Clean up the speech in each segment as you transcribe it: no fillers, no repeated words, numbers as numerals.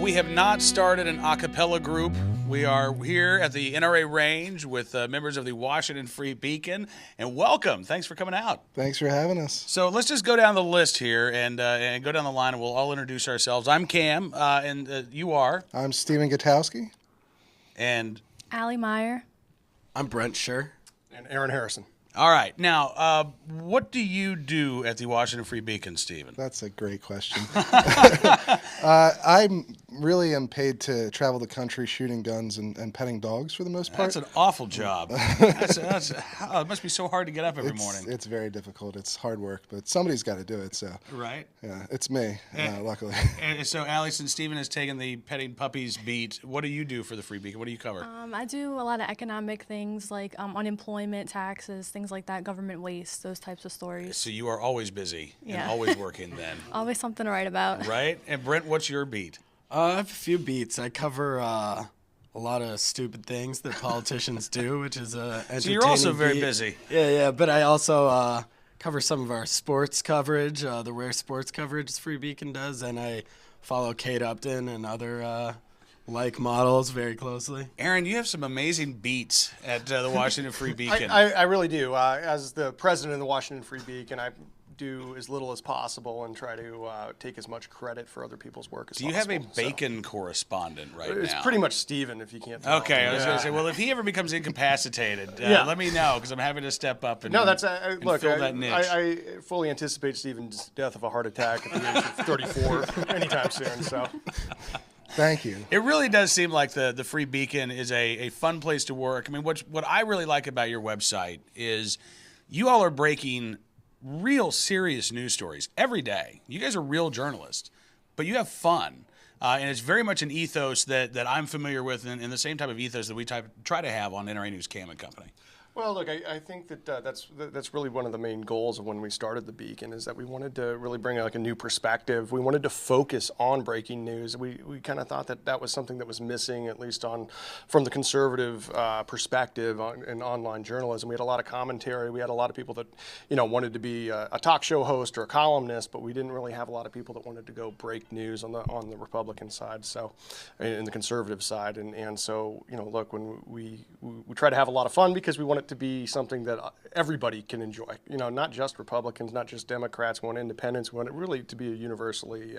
we have not started an a cappella group. We are here at the NRA range with members of the Washington Free Beacon. And welcome. Thanks for coming out. Thanks for having us. So let's just go down the list here and go down the line, and we'll all introduce ourselves. I'm Cam, and you are? I'm Stephen Gutowski. And Allie Meyer. I'm Brent Scher. And Aaron Harrison. all right. Now, what do you do at the Washington Free Beacon, Stephen? That's a great question. I really am paid to travel the country shooting guns and petting dogs for the most part. That's an awful job. It must be so hard to get up every morning. It's very difficult. It's hard work, but somebody's got to do it. So Right. yeah, it's me, luckily. And so, Allie, since Stephen has taken the petting puppies beat, what do you do for the Free Beacon? What do you cover? I do a lot of economic things like unemployment, taxes, things like that, government waste, those types of stories. So you are always busy and Yeah. always working then, Always something to write about. right? And Brent, what's your beat? I have a few beats. I cover a lot of stupid things that politicians do, which is entertaining. So you're also very beat. busy. Yeah, but I also cover some of our sports coverage, the rare sports coverage Free Beacon does, and I follow Kate Upton and other like models very closely. Aaron, you have some amazing beats at the Washington Free Beacon. I really do. As the president of the Washington Free Beacon, I do as little as possible and try to take as much credit for other people's work as Do you possible. have a bacon correspondent right It's now? pretty much Steven, if you can't tell. Okay, I was going Yeah. to say, well, if he ever becomes incapacitated, Yeah. let me know, because I'm happy to step up and, No, that's and look. fill that niche. I fully anticipate Steven's death of a heart attack at the age of 34 anytime soon. So Thank you. It really does seem like the Free Beacon is a fun place to work. I mean, what I really like about your website is you all are breaking real serious news stories every day. You guys are real journalists, but you have fun. And it's very much an ethos that I'm familiar with, and the same type of ethos that we try to have on NRA News Cam and Company. Well, look, I think that that's really one of the main goals of when we started the Beacon, is that we wanted to really bring like a new perspective. We wanted to focus on breaking news. We kind of thought that was something that was missing, at least from the conservative perspective in online journalism. We had a lot of commentary. We had a lot of people that wanted to be a talk show host or a columnist, but we didn't really have a lot of people that wanted to go break news on the Republican side, so in the conservative side. And so look, when we try to have a lot of fun because we want it to be something that everybody can enjoy. Not just Republicans, not just Democrats. We want independents. We want it really to be a universally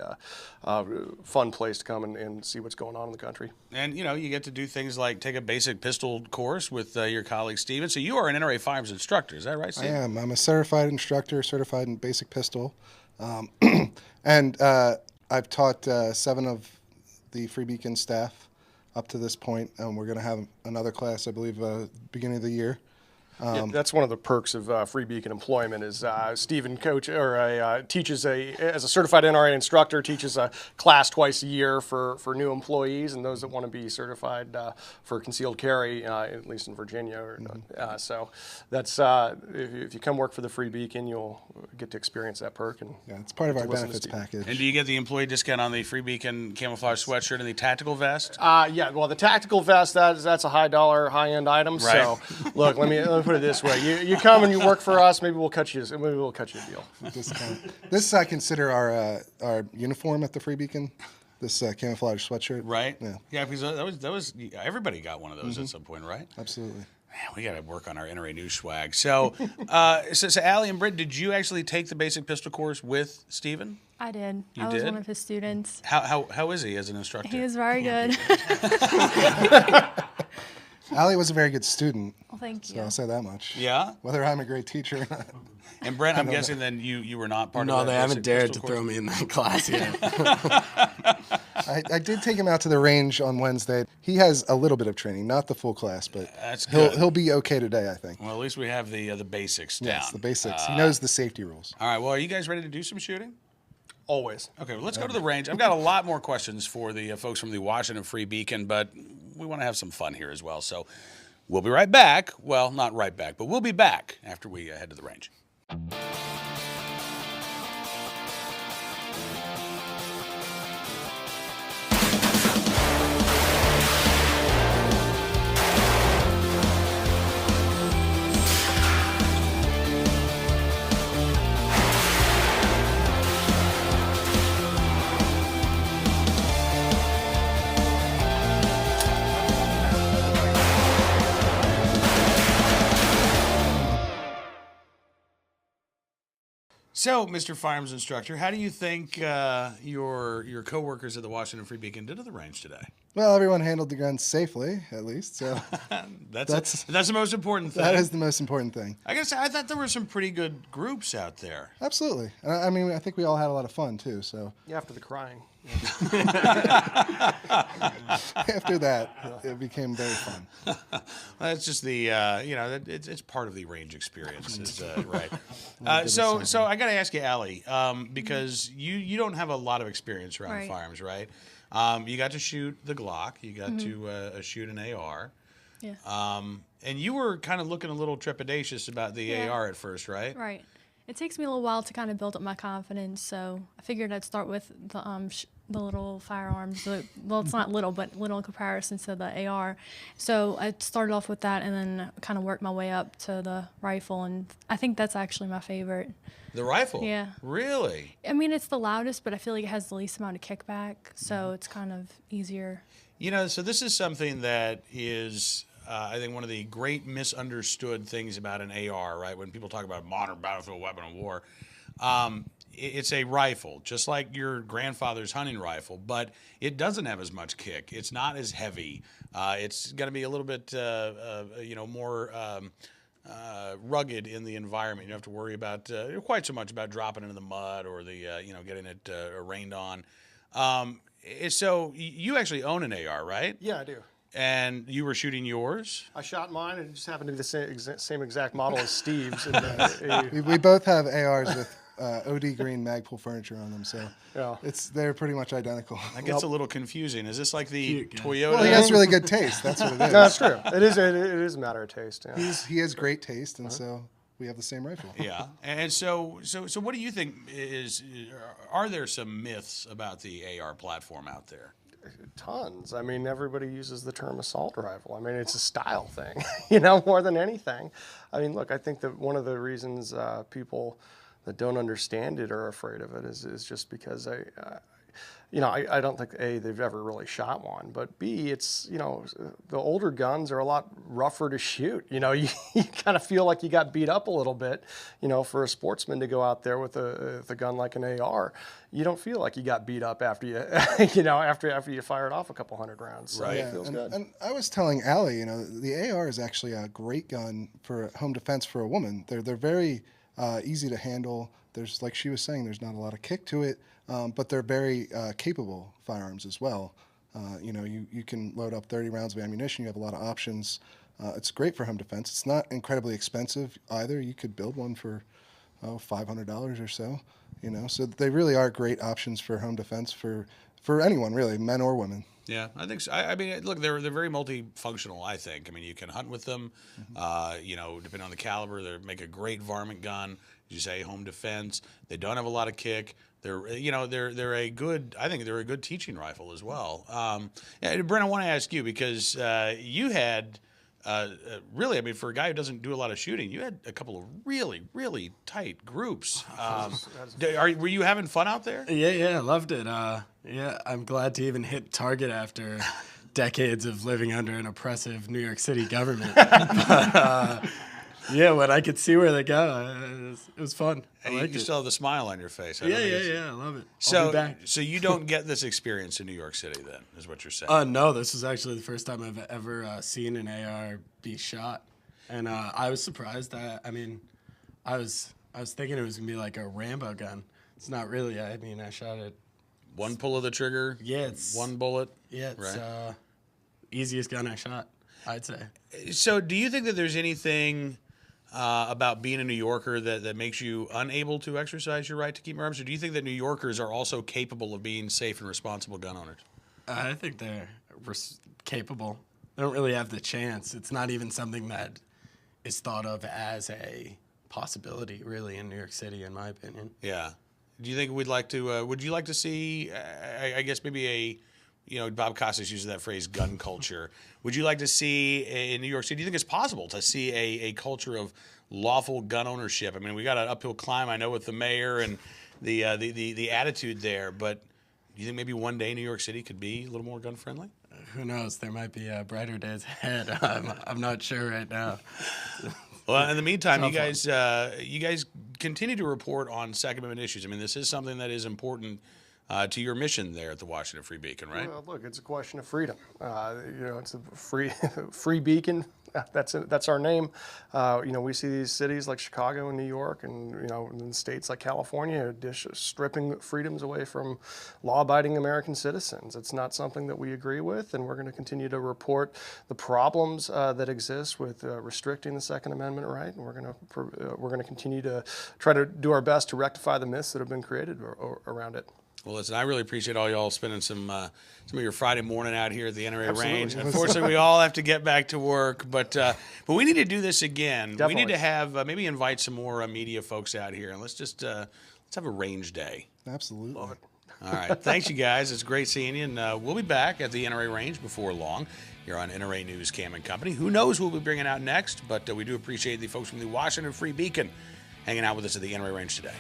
fun place to come and see what's going on in the country. And you get to do things like take a basic pistol course with your colleague Steven. So you are an NRA firearms instructor, is that right, Steven? I am. I'm a certified instructor, certified in basic pistol. And I've taught 7 of the Free Beacon staff up to this point. We're going to have another class, I believe, beginning of the year. Yeah, that's one of the perks of Free Beacon employment is Stephen teaches as a certified NRA instructor, teaches a class twice a year for new employees and those that want to be certified for concealed carry, at least in Virginia. So that's if you come work for the Free Beacon, you'll get to experience that perk. And Yeah, it's part of our listen to benefits Stephen. package. And do you get the employee discount on the Free Beacon camouflage sweatshirt and the tactical vest? Yeah, well, the tactical vest, that's a high-end item. Right. So, look, let me put it this way: you come and you work for us, maybe we'll cut you a deal. This I consider our uniform at the Free Beacon. This camouflage sweatshirt. Right. Yeah. Because that was everybody got one of those at some point, right? Absolutely. Man, we got to work on our NRA News swag. So, so Allie and Britt, did you actually take the basic pistol course with Steven? I did. You I was did? one of his students. How is he as an instructor? He was very good. Allie was a very good student. Well, thank So you. I'll say that much. Yeah? Where I'm a great teacher or not. And Brent, I'm guessing then you were not part No, of that. they haven't basic dared pistol to course? throw me in that class yet. I did take him out to the range on Wednesday. He has a little bit of training, not the full class, but That's good. he'll be okay today, I think. Well, at least we have the basics down. Yes, the basics. He knows the safety rules. All right. Well, are you guys ready to do some shooting? Always. Okay, well, let's go to the range. I've got a lot more questions for the folks from the Washington Free Beacon, but we want to have some fun here as well. So we'll be right back. Well, not right back, but we'll be back after we head to the range. So, Mr. Firearms Instructor, how do you think your coworkers at the Washington Free Beacon did at the range today? Well, everyone handled the guns safely, at least. So That's the most important thing. that is the most important thing. I guess I thought there were some pretty good groups out there. Absolutely. And I mean, I think we all had a lot of fun too. So After the crying. after that, it became very fun. That's just the it's part of the range experience, right? So I got to ask you, Allie, because you don't have a lot of experience around Right. firearms, right? You got to shoot the Glock, you got to shoot an AR, Yeah. and you were kind of looking a little trepidatious about the Yeah. AR at first, right? Right. It takes me a little while to kind of build up my confidence, so I figured I'd start with the little firearms. Well, it's not little, but little in comparison to the AR. So I started off with that and then kind of worked my way up to the rifle, and I think that's actually my favorite. The rifle? Yeah. Really? I mean, it's the loudest, but I feel like it has the least amount of kickback, so it's kind of easier. So this is something that is, I think, one of the great misunderstood things about an AR, right? When people talk about modern battlefield weapon of war, it's a rifle, just like your grandfather's hunting rifle, but it doesn't have as much kick. It's not as heavy. It's going to be a little bit, more rugged in the environment. You don't have to worry about quite so much about dropping into the mud or the getting it rained on. So you actually own an AR, right? Yeah, I do. And you were shooting yours? I shot mine, and it just happened to be the same exact model as Steve's. And, We both have ARs with OD green Magpul furniture on them, so Yeah. they're pretty much identical. That gets a little confusing. Is this like the Cute guy. Toyota? Well, he has really good taste. That's what it is. No, that's true. It is a matter of taste. Yeah. He has great taste, and so we have the same rifle. Yeah. And so what do you think are there some myths about the AR platform out there? Tons. I mean, everybody uses the term assault rifle. I mean, it's a style thing, more than anything. I mean, look, I think that one of the reasons people that don't understand it are afraid of it is just because I don't think A, they've ever really shot one, but B, it's, the older guns are a lot rougher to shoot. You kind of feel like you got beat up a little bit, for a sportsman to go out there with a gun like an AR. You don't feel like you got beat up after you, after you fired off a couple hundred rounds. So Right. it feels good. And I was telling Allie, the AR is actually a great gun for home defense for a woman. They're very easy to handle. There's, like she was saying, there's not a lot of kick to it, but they're very capable firearms as well. You can load up 30 rounds of ammunition. You have a lot of options. It's great for home defense. It's not incredibly expensive either. You could build one for $500 or so. So they really are great options for home defense for anyone, really, men or women. Yeah, I think so. I mean, look, they're very multifunctional, I think. I mean, you can hunt with them, depending on the caliber. They make a great varmint gun. As you say, home defense. They don't have a lot of kick. They're a good. I think they're a good teaching rifle as well. Brent, I want to ask you because you had really, I mean, for a guy who doesn't do a lot of shooting, you had a couple of really, really tight groups. Were you having fun out there? Yeah, I loved it. I'm glad to even hit target after decades of living under an oppressive New York City government. But, when I could see where they go, it was fun. I And liked you it. still have the smile on your face. I don't think it's- I love it. I'll be back. So you don't get this experience in New York City, then, is what you're saying? No, this was actually the first time I've ever seen an AR be shot, and I was surprised. I was thinking it was gonna be like a Rambo gun. It's not really. I mean, I shot it. One pull of the trigger. Yeah, it's one bullet. Yeah, it's Right. Easiest gun I shot, I'd say. So, do you think that there's anything about being a New Yorker that makes you unable to exercise your right to keep and bear arms, or do you think that New Yorkers are also capable of being safe and responsible gun owners? I think they're capable. They don't really have the chance. It's not even something that is thought of as a possibility, really, in New York City, in my opinion. Yeah. Do you think we'd like to? Would you like to see? I guess maybe Bob Costas uses that phrase, gun culture. Would you like to see in New York City? Do you think it's possible to see a culture of lawful gun ownership? I mean, we got an uphill climb, I know, with the mayor and the attitude there. But do you think maybe one day New York City could be a little more gun friendly? Who knows? There might be brighter days ahead. I'm not sure right now. Well, in the meantime, you Tough guys continue to report on Second Amendment issues. I mean, this is something that is important to your mission there at the Washington Free Beacon, right? Well, look, it's a question of freedom. It's a free beacon. That's our name. We see these cities like Chicago and New York, and in states like California, stripping freedoms away from law-abiding American citizens. It's not something that we agree with, and we're going to continue to report the problems that exist with restricting the Second Amendment right. And we're going to continue to try to do our best to rectify the myths that have been created around it. Well, listen, I really appreciate all y'all spending some of your Friday morning out here at the NRA Absolutely. range. Unfortunately, we all have to get back to work, but we need to do this again. Definitely. We need to have maybe invite some more media folks out here, and let's have a range day. Absolutely. Love it. All right, thanks you guys. It's great seeing you, and we'll be back at the NRA range before long. Here on NRA News Cam and Company. Who knows what we'll be bringing out next? But we do appreciate the folks from the Washington Free Beacon hanging out with us at the NRA range today.